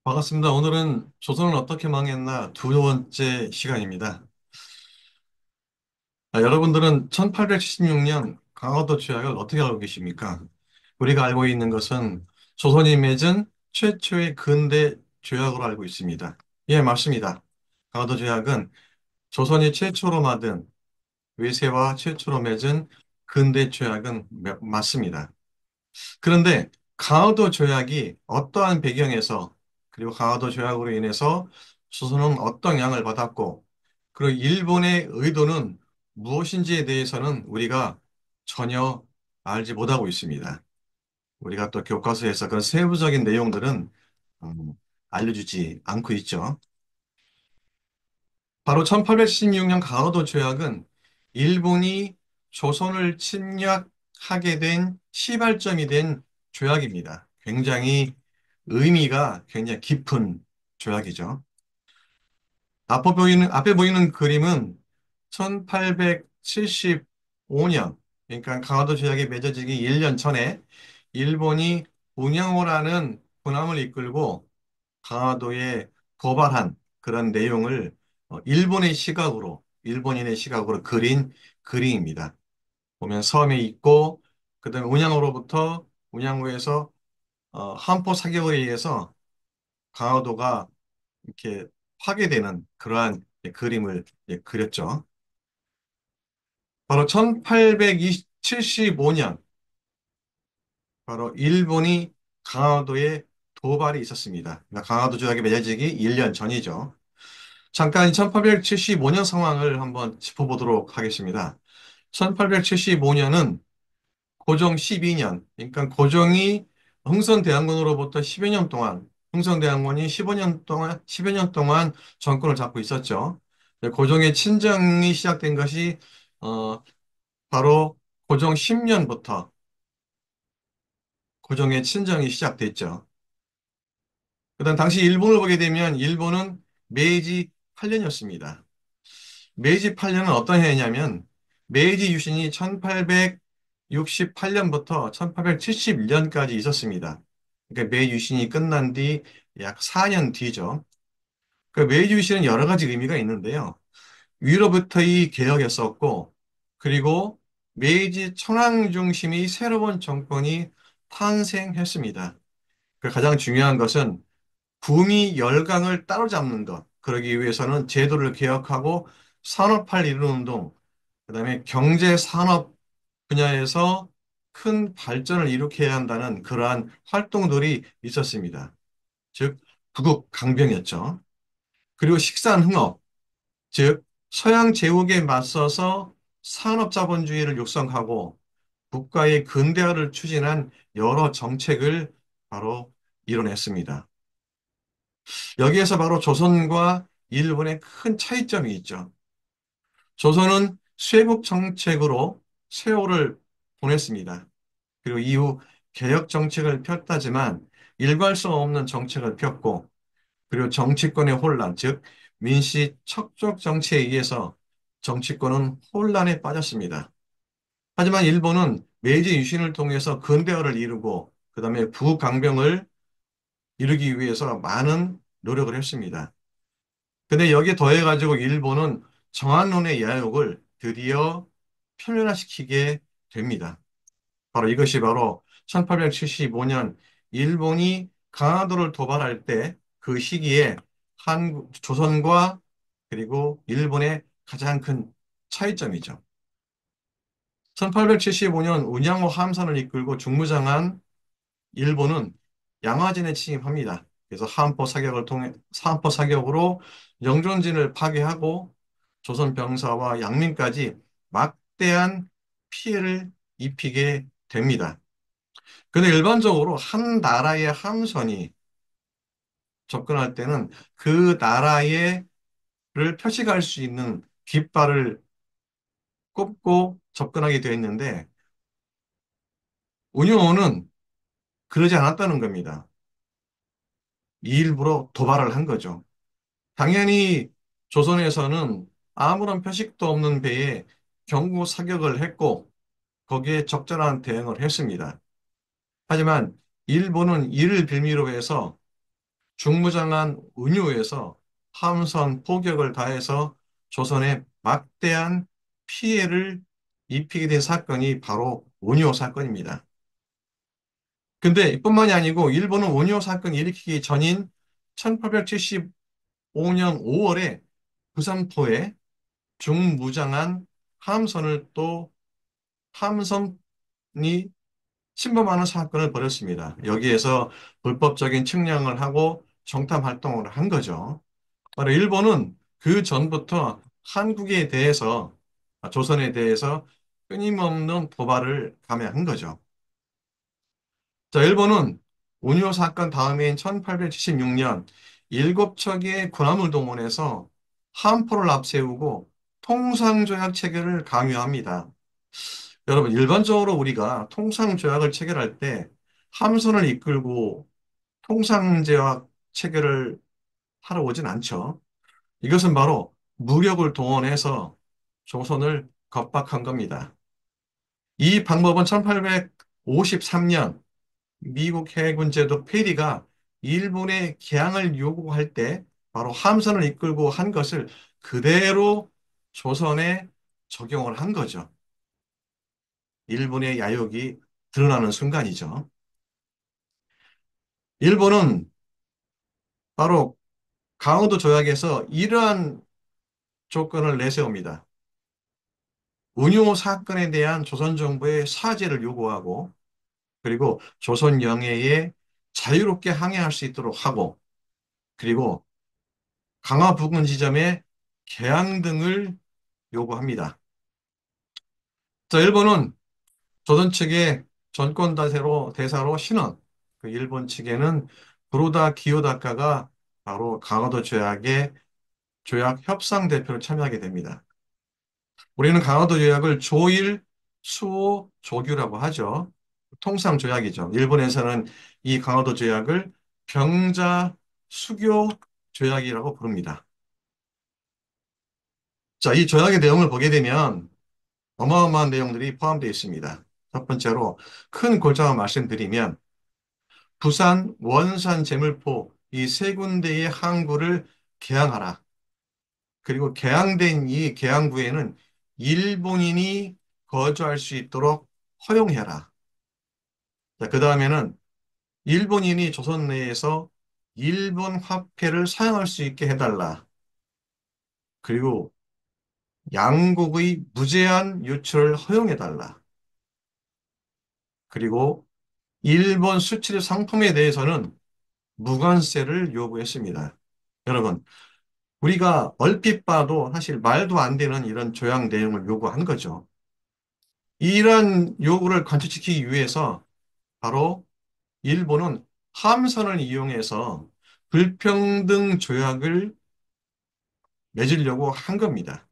반갑습니다. 오늘은 조선은 어떻게 망했나 두 번째 시간입니다. 여러분들은 1876년 강화도 조약을 어떻게 알고 계십니까? 우리가 알고 있는 것은 조선이 맺은 최초의 근대 조약으로 알고 있습니다. 예, 맞습니다. 강화도 조약은 조선이 최초로 만든 외세와 최초로 맺은 근대 조약은 맞습니다. 그런데 강화도 조약이 어떠한 배경에서 그리고 강화도 조약으로 인해서 조선은 어떤 영향을 받았고 그리고 일본의 의도는 무엇인지에 대해서는 우리가 전혀 알지 못하고 있습니다. 우리가 또 교과서에서 그런 세부적인 내용들은 음, 알려주지 않고 있죠. 바로 1816년 강화도 조약은 일본이 조선을 침략하게 된 시발점이 된 조약입니다. 굉장히 의미가 굉장히 깊은 조약이죠. 앞에 보이는 그림은 1875년, 그러니까 강화도 조약이 맺어지기 1년 전에 일본이 운영호라는 군함을 이끌고 강화도에 도발한 그런 내용을 일본인의 시각으로 그린 그림입니다. 보면 섬이 있고, 그다음에 운양호에서 함포 사격에 의해서 강화도가 이렇게 파괴되는 그러한 그림을 그렸죠. 바로 1875년, 바로 일본이 강화도에 도발이 있었습니다. 그러니까 강화도 조약이 맺어지기 1년 전이죠. 잠깐 1875년 상황을 한번 짚어보도록 하겠습니다. 1875년은 고종 12년, 그러니까 고종이 흥선대원군으로부터 10여 년 동안, 흥선대원군이 10여 년 동안 정권을 잡고 있었죠. 고종의 친정이 시작된 것이, 어, 바로 고종 10년부터 고종의 친정이 시작됐죠. 그다음 당시 일본을 보게 되면 일본은 메이지 8년이었습니다. 메이지 8년은 어떤 해냐면 메이지 유신이 1868년부터 1871년까지 있었습니다. 그러니까 메이지 유신이 끝난 뒤 약 4년 뒤죠. 그 메이지 유신은 여러 가지 의미가 있는데요. 위로부터의 개혁이었었고, 그리고 메이지 천황 중심의 새로운 정권이 탄생했습니다. 그 가장 중요한 것은 구미 열강을 따로잡는 것. 그러기 위해서는 제도를 개혁하고 산업화를 이루는 운동, 그다음에 경제 산업 분야에서 큰 발전을 일으켜야 한다는 그러한 활동들이 있었습니다. 즉, 부국 강병이었죠. 그리고 식산흥업, 즉 서양 제국에 맞서서 산업자본주의를 육성하고 국가의 근대화를 추진한 여러 정책을 바로 이뤄냈습니다. 여기에서 바로 조선과 일본의 큰 차이점이 있죠. 조선은 쇄국 정책으로 세월을 보냈습니다. 그리고 이후 개혁 정책을 폈다지만 일관성 없는 정책을 폈고, 그리고 정치권의 혼란, 즉 민씨 척족 정치에 의해서 정치권은 혼란에 빠졌습니다. 하지만 일본은 메이지 유신을 통해서 근대화를 이루고 그다음에 부강병을 이루기 위해서 많은 노력을 했습니다. 근데 여기에 더해가지고 일본은 정한론의 야욕을 드디어 표면화시키게 됩니다. 바로 이것이 바로 1875년 일본이 강화도를 도발할 때 그 시기에 조선과 그리고 일본의 가장 큰 차이점이죠. 1875년 운양호 함선을 이끌고 중무장한 일본은 양화진에 침입합니다. 그래서 하안포 사격으로 영존진을 파괴하고 조선 병사와 양민까지 막대한 피해를 입히게 됩니다. 근데 일반적으로 한 나라의 함선이 접근할 때는 그 나라의 를 표시할 수 있는 깃발을 꼽고 접근하게 되어 있는데 운용호는 그러지 않았다는 겁니다. 일부러 도발을 한 거죠. 당연히 조선에서는 아무런 표식도 없는 배에 경고 사격을 했고 거기에 적절한 대응을 했습니다. 하지만 일본은 이를 빌미로 해서 중무장한 은유에서 함선 포격을 가해서 조선에 막대한 피해를 입히게 된 사건이 바로 원효 사건입니다. 근데 이뿐만이 아니고 일본은 원효 사건 일으키기 전인 1875년 5월에 부산포에 중무장한 함선을 또 함선이 침범하는 사건을 벌였습니다. 여기에서 불법적인 측량을 하고 정탐 활동을 한 거죠. 바로 일본은 그 전부터 한국에 대해서, 조선에 대해서 끊임없는 도발을 감행한 거죠. 자, 일본은 운요 사건 다음해인 1876년 7척의 군함을 동원해서 함포를 앞세우고 통상조약 체결을 강요합니다. 여러분, 일반적으로 우리가 통상조약을 체결할 때 함선을 이끌고 통상조약 체결을 하러 오진 않죠. 이것은 바로 무력을 동원해서 조선을 겁박한 겁니다. 이 방법은 1853년 미국 해군 제도 페리가 일본의 개항을 요구할 때 바로 함선을 이끌고 한 것을 그대로 조선에 적용을 한 거죠. 일본의 야욕이 드러나는 순간이죠. 일본은 바로 강원도 조약에서 이러한 조건을 내세웁니다. 운요 사건에 대한 조선 정부의 사죄를 요구하고 그리고 조선 영해에 자유롭게 항해할 수 있도록 하고 그리고 강화 부근 지점에 개항 등을 요구합니다. 자, 일본은 조선 측의 전권 대사로 신원, 그 일본 측에는 부로다 기요다카가 바로 강화도 조약의 조약 협상 대표로 참여하게 됩니다. 우리는 강화도 조약을 조일, 수호, 조규라고 하죠. 통상 조약이죠. 일본에서는 이 강화도 조약을 병자 수교 조약이라고 부릅니다. 자, 이 조약의 내용을 보게 되면 어마어마한 내용들이 포함되어 있습니다. 첫 번째로 큰 골자만 말씀드리면 부산, 원산, 제물포 이 세 군데의 항구를 개항하라. 그리고 개항된 이 개항구에는 일본인이 거주할 수 있도록 허용해라. 자, 그 다음에는 일본인이 조선 내에서 일본 화폐를 사용할 수 있게 해달라. 그리고 양국의 무제한 유출을 허용해달라. 그리고 일본 수출 상품에 대해서는 무관세를 요구했습니다. 여러분, 우리가 얼핏 봐도 사실 말도 안 되는 이런 조약 내용을 요구한 거죠. 이런 요구를 관철시키기 위해서 바로 일본은 함선을 이용해서 불평등 조약을 맺으려고 한 겁니다.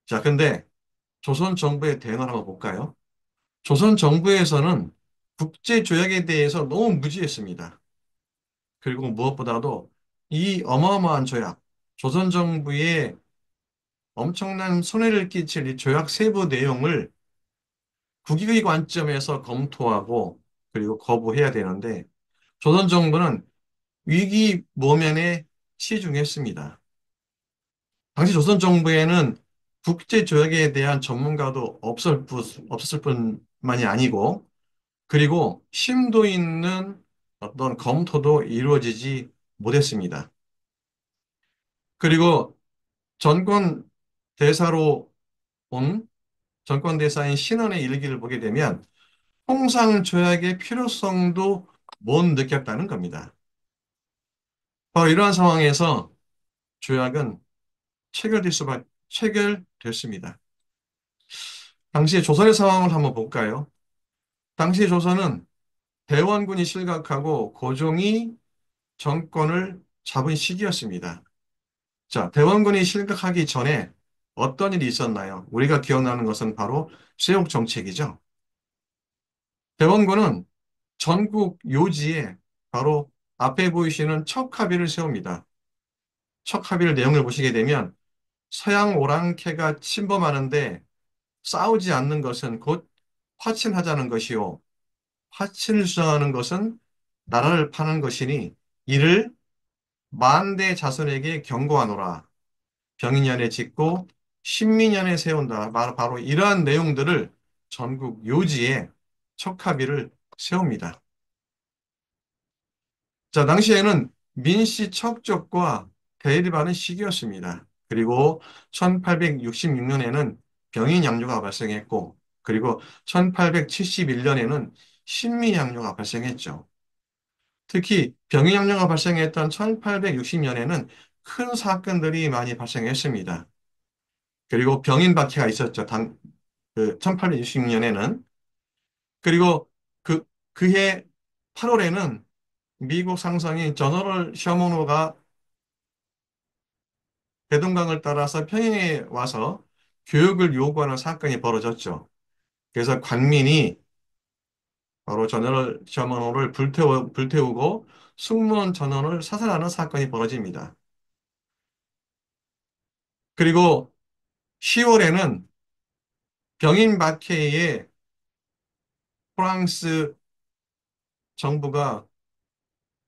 자, 근데 조선 정부의 대응을 한번 볼까요? 조선 정부에서는 국제 조약에 대해서 너무 무지했습니다. 그리고 무엇보다도 이 어마어마한 조약, 조선 정부의 엄청난 손해를 끼칠 이 조약 세부 내용을 국익의 관점에서 검토하고 그리고 거부해야 되는데 조선 정부는 위기 모면에 치중했습니다. 당시 조선 정부에는 국제 조약에 대한 전문가도 없었을 뿐만이 아니고 그리고 심도 있는 어떤 검토도 이루어지지 못했습니다. 그리고 전권 대사로 온 전권 대사인 신원의 일기를 보게 되면 통상 조약의 필요성도 못 느꼈다는 겁니다. 바로 이러한 상황에서 조약은 체결됐습니다. 당시의 조선의 상황을 한번 볼까요? 당시 조선은 대원군이 실각하고 고종이 정권을 잡은 시기였습니다. 자, 대원군이 실각하기 전에 어떤 일이 있었나요? 우리가 기억나는 것은 바로 세옥 정책이죠. 대원군은 전국 요지에 바로 앞에 보이시는 척하비를 세웁니다. 척하비를 내용을 보시게 되면 서양 오랑캐가 침범하는데 싸우지 않는 것은 곧 화친하자는 것이요. 화친을 주장하는 것은 나라를 파는 것이니 이를 만대 자손에게 경고하노라. 병인년에 짓고 신민년에 세운다. 바로 이러한 내용들을 전국 요지에 척하비를 세웁니다. 자, 당시에는 민씨 척족과 대립하는 시기였습니다. 그리고 1866년에는 병인 양조가 발생했고, 그리고 1871년에는 신미 양조가 발생했죠. 특히 병인 양조가 발생했던 1860년에는 큰 사건들이 많이 발생했습니다. 그리고 병인 박해가 있었죠. 1860년에는. 그리고 그, 그해 8월에는 미국 상상인 저너럴 셔먼호가 대동강을 따라서 평양에 와서 교육을 요구하는 사건이 벌어졌죠. 그래서 관민이 바로 저너럴 셔먼호를 불태우고 승무원 전원을 사살하는 사건이 벌어집니다. 그리고 10월에는 병인 박해에 프랑스 정부가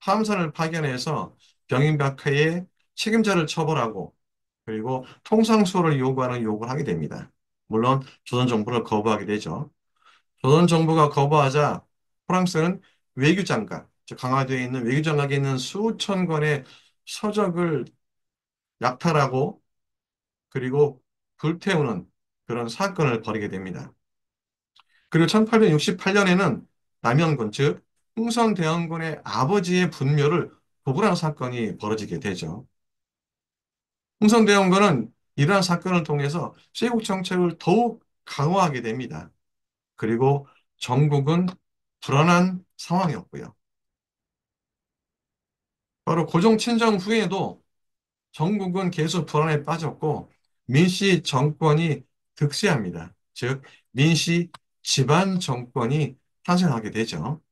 함선을 파견해서 병인 박해의 책임자를 처벌하고 그리고 통상수호를 요구하는 요구를 하게 됩니다. 물론 조선 정부를 거부하게 되죠. 조선 정부가 거부하자 프랑스는 외교장관, 즉 강화도에 있는 외교장관에 있는 수천 권의 서적을 약탈하고 그리고 불태우는 그런 사건을 벌이게 됩니다. 그리고 1868년에는 남영군, 즉 흥선대원군의 아버지의 분묘를 도굴하는 사건이 벌어지게 되죠. 흥선대원군은 이러한 사건을 통해서 쇄국 정책을 더욱 강화하게 됩니다. 그리고 전국은 불안한 상황이었고요. 바로 고종 친정 후에도 전국은 계속 불안에 빠졌고 민씨 정권이 득세합니다. 즉 민씨 집안 정권이 탄생하게 되죠.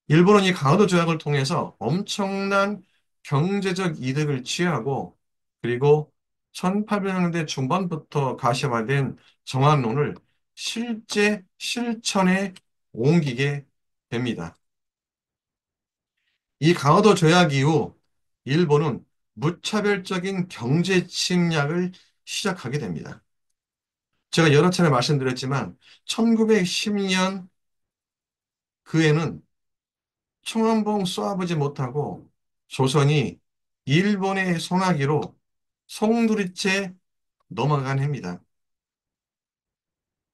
일본은 이 강화도 조약을 통해서 엄청난 경제적 이득을 취하고 그리고 1800년대 중반부터 가시화된 정한론을 실제 실천에 옮기게 됩니다. 이 강화도 조약 이후 일본은 무차별적인 경제 침략을 시작하게 됩니다. 제가 여러 차례 말씀드렸지만 1910년 그해는 총 한 봉 쏘아보지 못하고 조선이 일본의 소나기로 송두리째 넘어간 해입니다.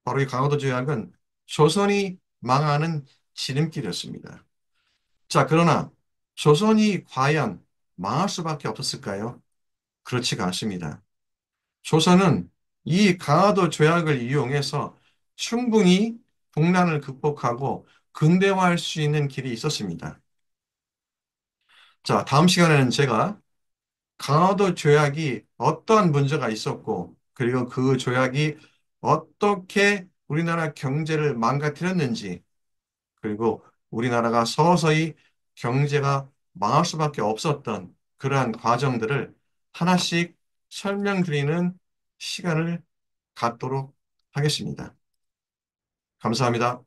바로 이 강화도 조약은 조선이 망하는 지름길이었습니다. 자, 그러나 조선이 과연 망할 수밖에 없었을까요? 그렇지가 않습니다. 조선은 이 강화도 조약을 이용해서 충분히 국난을 극복하고 근대화할 수 있는 길이 있었습니다. 자, 다음 시간에는 제가 강화도 조약이 어떠한 문제가 있었고, 그리고 그 조약이 어떻게 우리나라 경제를 망가뜨렸는지, 그리고 우리나라가 서서히 경제가 망할 수밖에 없었던 그러한 과정들을 하나씩 설명드리는 시간을 갖도록 하겠습니다. 감사합니다.